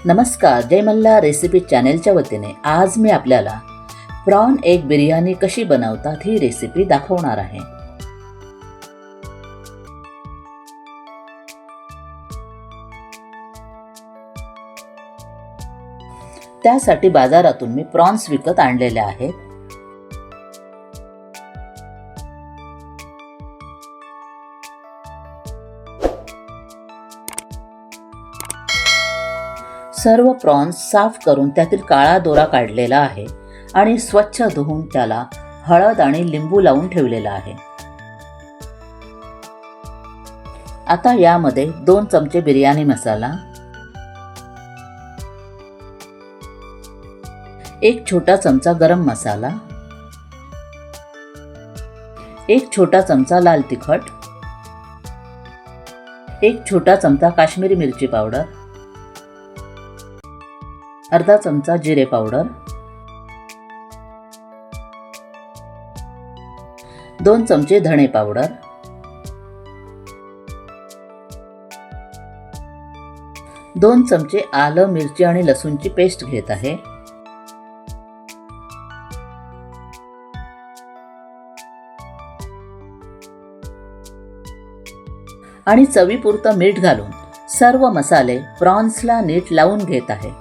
नमस्कार, जय मल्हार रेसिपी चॅनेलच्या वतीने आज मी आपल्याला प्रॉन एग बिर्याणी कशी बनवतात ही रेसिपी दाखवणार आहे। त्यासाठी बाजारातून मी प्रॉन्स विकत आणलेले आहेत। सर्व प्रॉन्स साफ करून त्यातील काळा दोरा काढलेला आहे आणि स्वच्छ धुवून त्याला हळद आणि लिंबू लावून ठेवलेला आहे। आता यामध्ये 2 चमचे बिर्याणी मसाला, 1 छोटा चमचा गरम मसाला, 1 छोटा चमचा लाल तिखट, 1 छोटा चमचा काश्मीरी मिरची पावडर, अर्धा चमचा जिरे पावडर, 2 चमचे धणे पावडर, 2 चमचे आलं मिरची आणि लसूणची पेस्ट घेत आहे। आणि चवीपुरतं मीठ घालून सर्व मसाले प्रॉन्सला नीट लावून घेत आहे।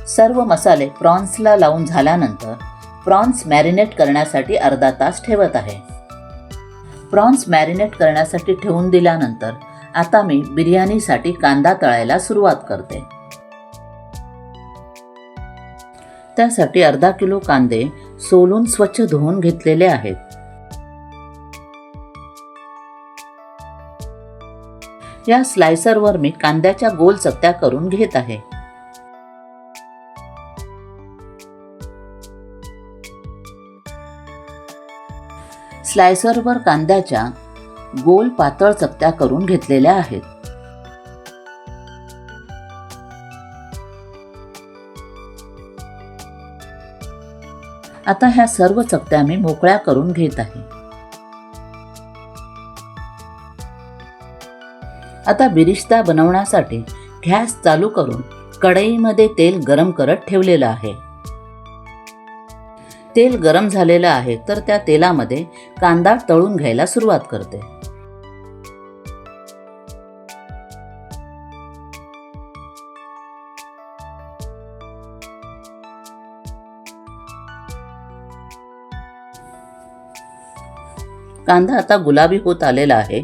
सर्व मसाले प्रॉन्सला लावून झाल्यानंतर प्रॉन्स मॅरिनेट करण्यासाठी अर्धा तास ठेवत आहे। प्रॉन्स मॅरिनेट करण्यासाठी ठेवून दिल्यानंतर आता मी बिर्याणीसाठी कांदा तळायला सुरुवात करते। त्यासाठी अर्धा किलो कांदे सोलून स्वच्छ धुवून घेतलेले आहेत। या स्लायसरवर मी कांद्याच्या गोल चकत्या करून घेत आहे। स्लायसरवर कांद्याच्या गोल पातळ चकत्या करून घेतलेल्या आहेत। आता ह्या सर्व चकत्या मी मोकळ्या करून घेत आहे। आता बिरिस्ता बनवण्यासाठी गॅस चालू करून कढईमध्ये तेल गरम करत ठेवलेलं आहे। तेल गरम झालेलं आहे तर त्या तेलामध्ये कांदा तळून घ्यायला सुरुवात करते। कांदा आता गुलाबी होत आलेला आहे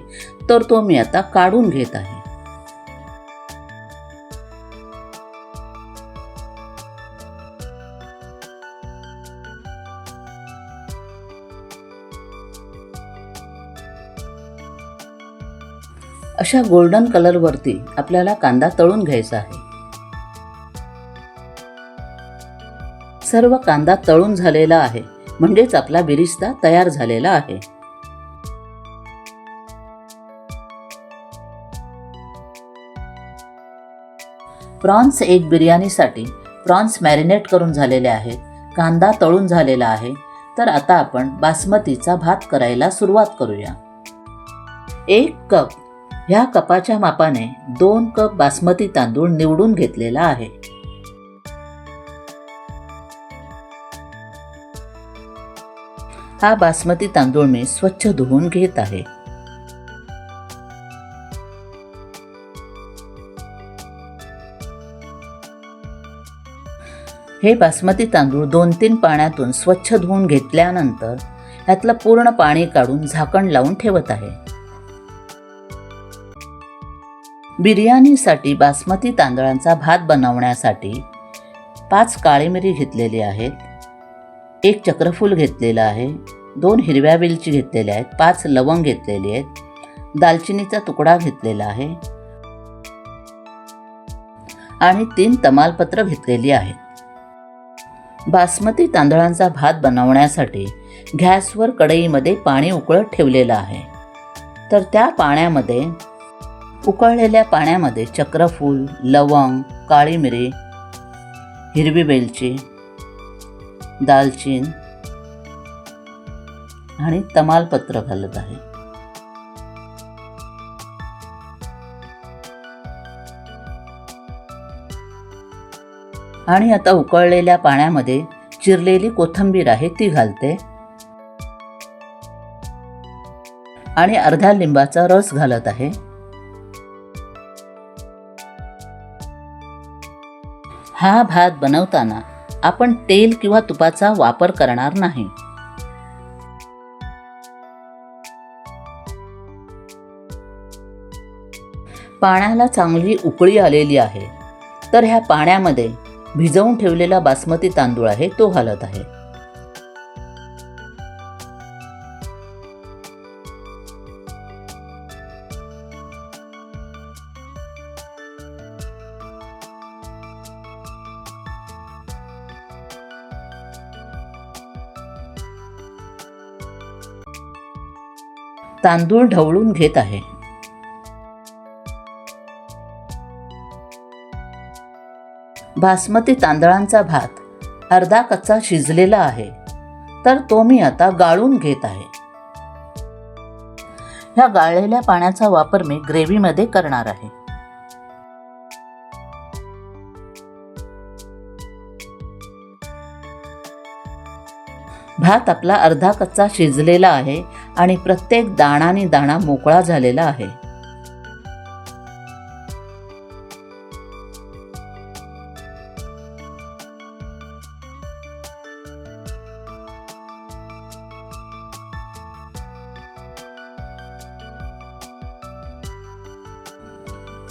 तर तो मी आता काढून घेत आहे। अशा गोल्डन कलर वरती आपल्याला कांदा तळून घ्यायचा आहे। सर्व कांदा तळून झालेला आहे म्हणजेच आपला बिरिस्ता तयार झालेला आहे। प्रॉन्स एग बिर्याणीसाठी प्रॉन्स मॅरिनेट करून झालेले आहेत, कांदा तळून झालेला आहे। तर आता आपण बासमतीचा भात करायला सुरुवात करूया। 1 कप ह्या कपाच्या मापाने 2 कप बासमती तांदूळ निवडून घेतलेला आहे। हा बासमती तांदूळ मी स्वच्छ धुवून घेत आहे। हे बासमती तांदूळ 2-3 पाण्यातून स्वच्छ धुवून घेतल्यानंतर यातलं पूर्ण पाणी काढून झाकण लावून ठेवत आहे। बिर्याणीसाठी बासमती तांदळांचा भात बनवण्यासाठी 5 काळी मिरी घेतलेली आहेत, 1 चक्रफूल घेतलेला आहे, 2 हिरव्या वेलची घेतलेल्या आहेत, 5 लवंग घेतलेली आहेत, दालचिनीचा तुकडा घेतलेला आहे आणि 3 तमालपत्र घेतलेली आहेत। बासमती तांदळांचा भात बनवण्यासाठी गॅसवर कढईमध्ये पाणी उकळत ठेवलेलं आहे। तर त्या पाण्यामध्ये उकळलेल्या पाण्यामध्ये चक्रफूल, लवंग, काळी मिरी, हिरवी वेलची दालचीन आणि तमालपत्र घालत आहे. आणि आता उकळलेल्या पाण्यामध्ये चिरलेली कोथिंबीर आहे ती घालते आणि अर्ध्या लिंबाचा रस घालत आहे. हा भात बनवताना आपण तेल किंवा तुपाचा वापर करणार नाही. पाण्याला चांगली उकळी आलेली आहे, तर ह्या पाण्यामध्ये भिजवून ठेवलेला बासमती तांदूळ आहे तो घालत आहे. तांदूळ ढवळून घेत आहे. बासमती तांदळांचा भात अर्धा कच्चा शिजलेला आहे, तर तो मी आता गाळून घेत आहे. ह्या गाळलेल्या पाण्याचा वापर मी ग्रेव्हीमध्ये करणार आहे. भात आपला अर्धा कच्चा शिजलेला आहे आणि प्रत्येक दाणानी दाणा मोकळा झालेला आहे.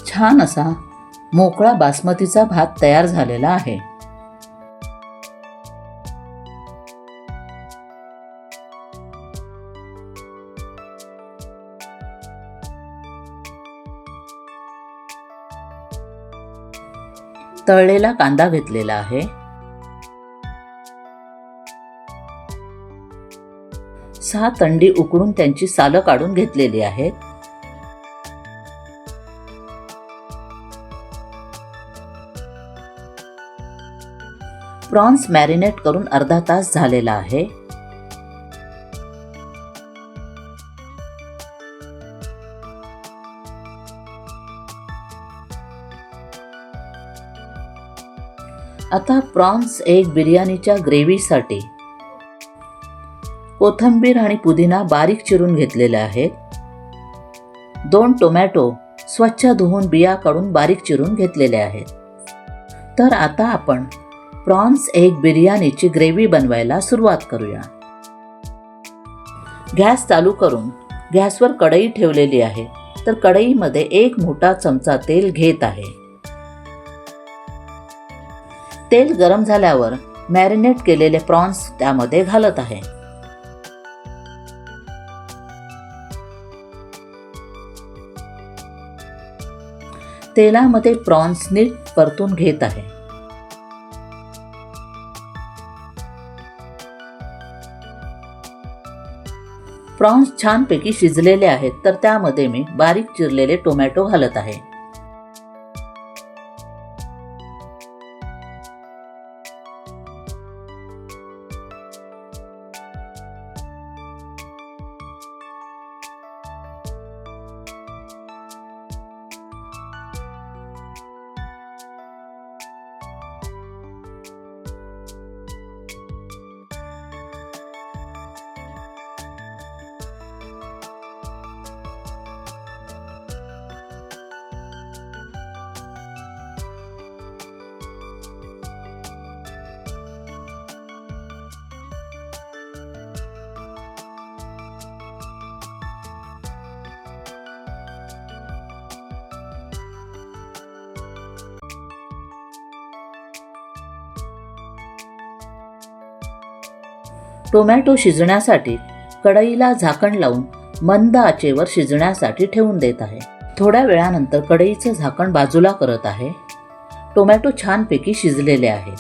छान असा मोकळा बासमतीचा भात तयार झालेला आहे. तळलेला कांदा घेतलेला आहे. 6 अंडी उकडून त्यांची सालं काढून घेतलेली आहेत. प्रॉन्स मॅरिनेट करून अर्धा तास झालेला आहे. आता प्रॉन्स एग बिर्याणीच्या ग्रेव्हीसाठी कोथिंबीर आणि पुदिना बारीक चिरून घेतलेले आहेत. 2 टोमॅटो स्वच्छ धुवून बिया काढून बारीक चिरून घेतलेले आहेत. तर आता आपण प्रॉन्स एग बिर्याणीची ग्रेव्ही बनवायला सुरुवात करूया. गॅस चालू करून गॅसवर कढई ठेवलेली आहे, तर कढईमध्ये 1 मोठा चमचा तेल घेत आहे. तेल गरम झाल्यावर मॅरिनेट केलेले प्रॉन्स त्यामध्ये घालत आहे. तेलामध्ये प्रॉन्स नीट परतून घेत आहे. प्रॉन्स छानपैकी शिजलेले आहेत, तर त्यामध्ये मी बारीक चिरलेले टोमॅटो घालत आहे. टोमॅटो शिजण्यासाठी कढईला झाकण लावून मंद आचेवर शिजण्यासाठी ठेवून देत आहे. थोड्या वेळानंतर कढईचं झाकण बाजूला करत आहे. टोमॅटो छानपैकी शिजलेले आहे.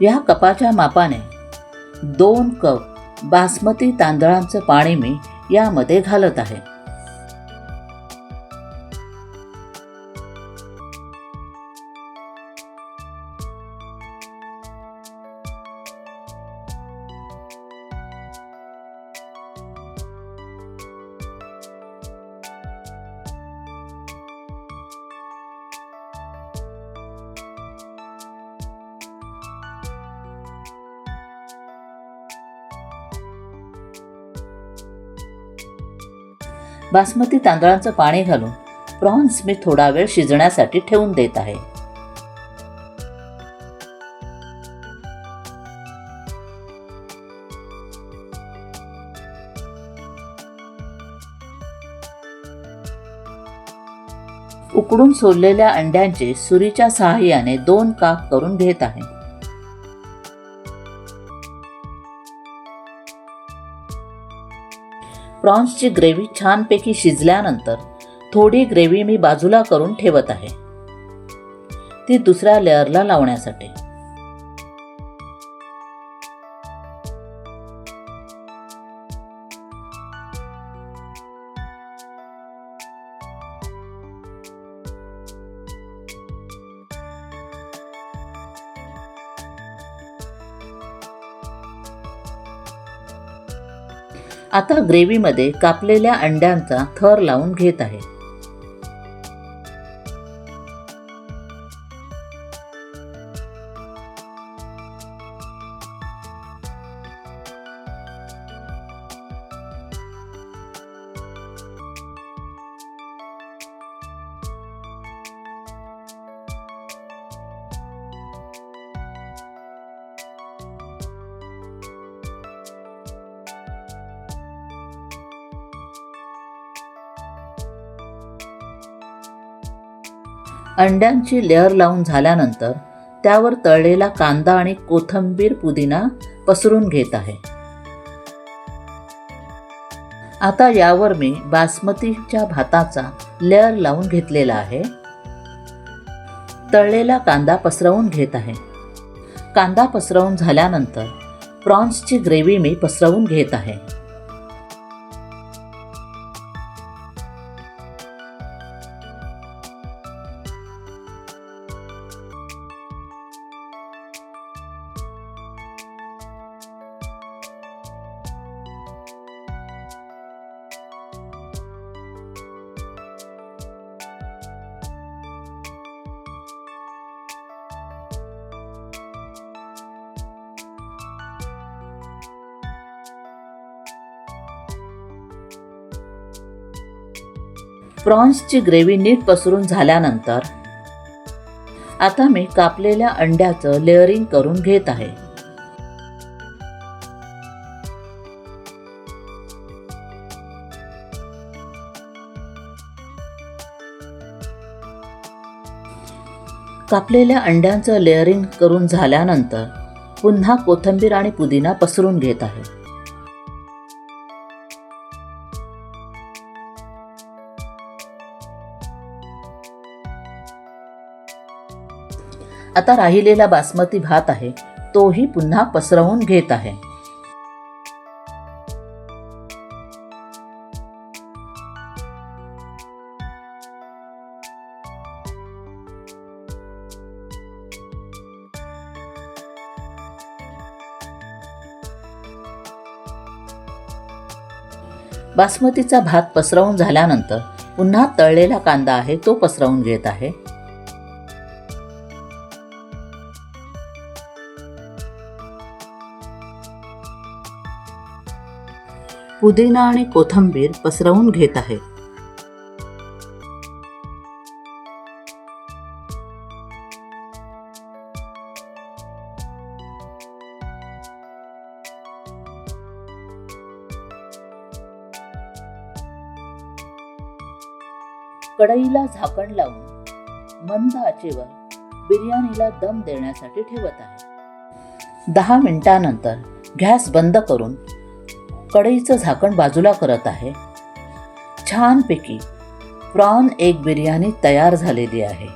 या कपाच्या मापाने 2 कप बासमती तांदळांचं पाणी मी यामध्ये घालत आहे. बासमती तांदळाचं पाणी घालून प्रॉन्स मी थोडा वेळ शिजण्यासाठी ठेवून देत आहे. उकडून सोललेल्या अंड्यांचे सुरीच्या सहाय्याने 2 काप करून घेत आहे. प्रॉन्सची ग्रेव्ही छानपैकी शिजल्यानंतर थोडी ग्रेव्ही मी बाजूला करून ठेवत आहे, ती दुसऱ्या लेअरला लावण्यासाठी. आता ग्रेव्हीमध्ये कापलेल्या अंड्यांचा थर लावून घेत आहे. अंड्यांची लेअर लावून झाल्यानंतर त्यावर तळलेला कांदा आणि कोथिंबीर पुदिना पसरून घेत आहे. आता यावर मी बासमतीच्या भाताचा लेअर लावून घेतलेला आहे. तळलेला कांदा पसरवून घेत आहे. कांदा पसरवून झाल्यानंतर प्रॉन्सची ग्रेव्ही मी पसरवून घेत आहे. प्रॉन्सची ग्रेव्ही नीट पसरून झाल्यानंतर आता मी कापलेल्या अंड्याचं लेअरिंग करून घेत आहे. कापलेल्या अंड्यांचं लेअरिंग करून झाल्यानंतर पुन्हा कोथिंबीर आणि पुदिना पसरून घेत आहे. आता राहिलेला बासमती भात आहे, तोही पुन्हा पसरवून घेत आहे. बासमतीचा भात पसरवून झाल्यानंतर पुन्हा तळलेला कांदा आहे तो पसरवून घेत आहे. पुदिना आणि कोथिंबीर पसरवून घेत आहे. कढईला झाकण लावून मंद आचेवर बिर्याणीला दम देण्यासाठी ठेवत आहे. 10 मिनिटांनंतर गॅस बंद करून कढईचं झाकण बाजूला करत आहे. छानपैकी प्रॉन एग बिर्याणी तयार झालेली आहे.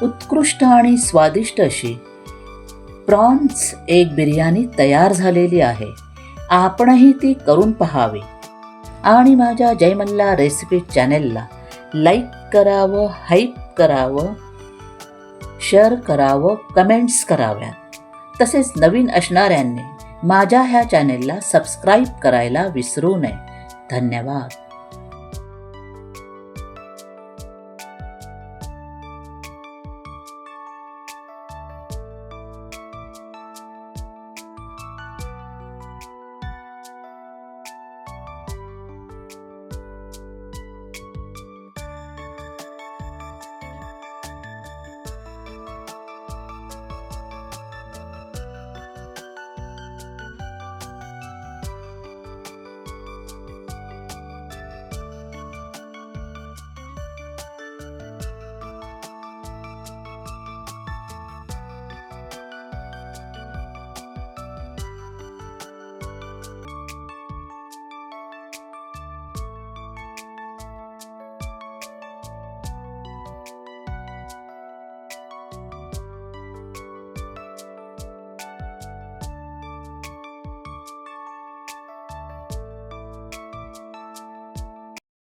उत्कृष्ट आणि स्वादिष्ट अशी प्रॉन्स एग बिर्याणी तयार झालेली आहे. आपणही ती करून पहावी आणि माझ्या जय मल्हार रेसिपी चॅनेलला लाईक करावं, हाईप करावं, शेअर करावं, कमेंट्स कराव्यात. तसेच नवीन असणाऱ्यांनी माझ्या ह्या चॅनेलला सबस्क्राईब करायला विसरू नये. धन्यवाद.